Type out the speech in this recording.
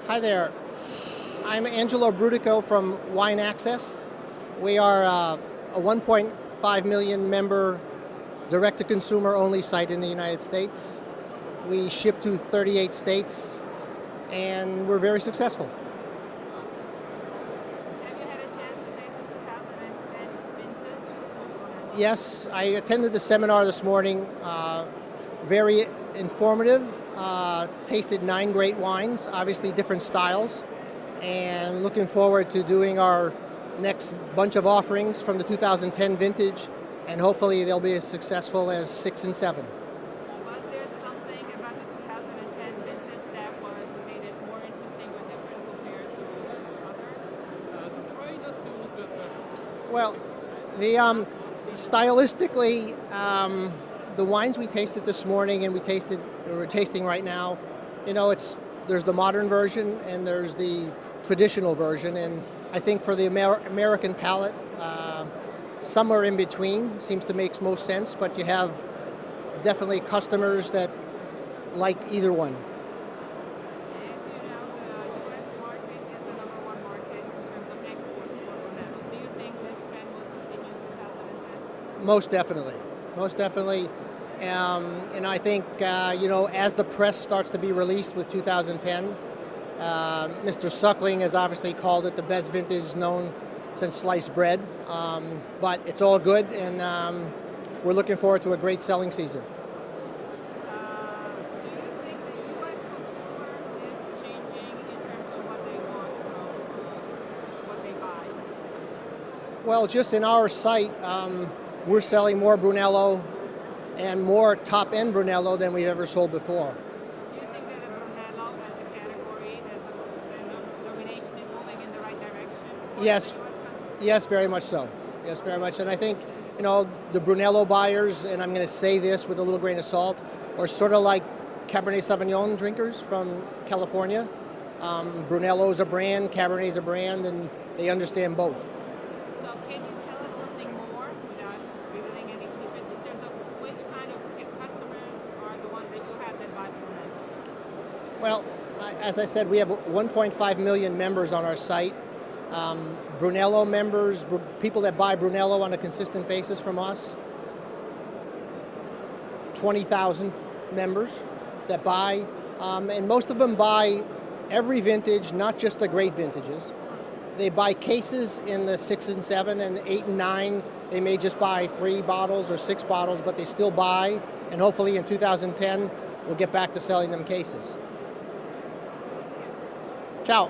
Hi there. I'm Angelo Brutico from Wine Access. We are a 1.5 million member direct-to-consumer only site in the United States. We ship to 38 states and we're very successful. Have you had a chance to taste the 2010 vintage? Yes, I attended the seminar this morning. Very informative. Tasted 9 great wines, obviously different styles, and looking forward to doing our next bunch of offerings from the 2010 vintage, and hopefully they'll be as successful as 6 and 7. Was there something about the 2010 vintage that made it more interesting or different compared to others? Try not to look at that. Well, the stylistically, the wines we tasted this morning and we're tasting right now, there's the modern version and there's the traditional version, and I think for the American palate, somewhere in between seems to make most sense, but you have definitely customers that like either one. As you know, the U.S. market is the #1 market in terms of exports for Brunello. Do you think this trend will continue in 2010? Most definitely, most definitely. And I think, as the press starts to be released with 2010, Mr. Suckling has obviously called it the best vintage known since sliced bread. But it's all good, and we're looking forward to a great selling season. Do you think the U.S. consumer is changing in terms of what they want from what they buy? Well, just in our site, we're selling more Brunello and more top-end Brunello than we've ever sold before. Do you think that the Brunello as a category, the nomination is moving in the right direction? Yes, yes, very much so. Yes, very much. And I think, the Brunello buyers, and I'm going to say this with a little grain of salt, are sort of like Cabernet Sauvignon drinkers from California. Brunello is a brand, Cabernet is a brand, and they understand both. So can you tell us something more without revealing any secrets in terms of which kind of customers are the ones that you have that buy Brunello? Well, as I said, we have 1.5 million members on our site. Brunello members, people that buy Brunello on a consistent basis from us, 20,000 members that buy, and most of them buy every vintage, not just the great vintages. They buy cases in the 6 and 7 and 8 and 9. They may just buy 3 bottles or 6 bottles, but they still buy, and hopefully in 2010, we'll get back to selling them cases. Ciao.